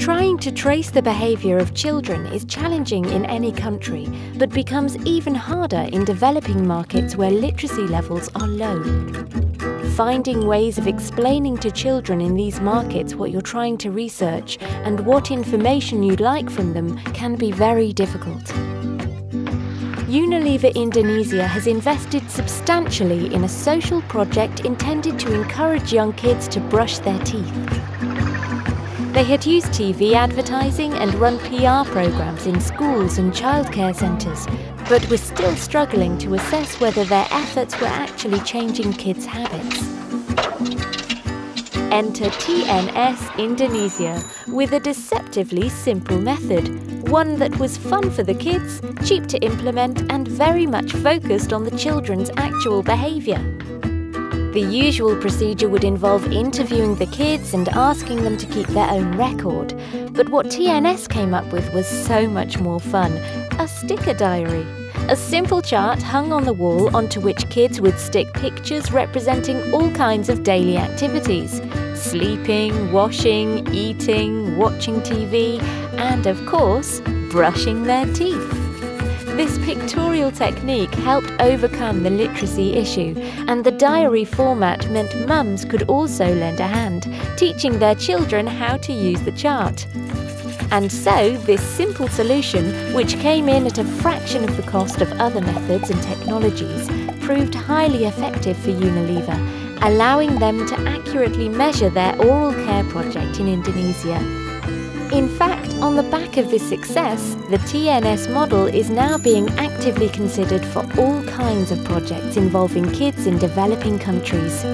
Trying to trace the behavior of children is challenging in any country, but becomes even harder in developing markets where literacy levels are low. Finding ways of explaining to children in these markets what you're trying to research and what information you'd like from them can be very difficult. Unilever Indonesia has invested substantially in a social project intended to encourage young kids to brush their teeth. They had used TV advertising and run PR programs in schools and childcare centres, but were still struggling to assess whether their efforts were actually changing kids' habits. Enter TNS Indonesia with a deceptively simple method, one that was fun for the kids, cheap to implement, and very much focused on the children's actual behaviour. The usual procedure would involve interviewing the kids and asking them to keep their own record, but what TNS came up with was so much more fun: a sticker diary. A simple chart hung on the wall onto which kids would stick pictures representing all kinds of daily activities: sleeping, washing, eating, watching TV, and of course, brushing their teeth. This pictorial technique helped overcome the literacy issue, and the diary format meant mums could also lend a hand, teaching their children how to use the chart. And so, this simple solution, which came in at a fraction of the cost of other methods and technologies, proved highly effective for Unilever, allowing them to accurately measure their oral care project in Indonesia. In fact, on the back of this success, the TNS model is now being actively considered for all kinds of projects involving kids in developing countries.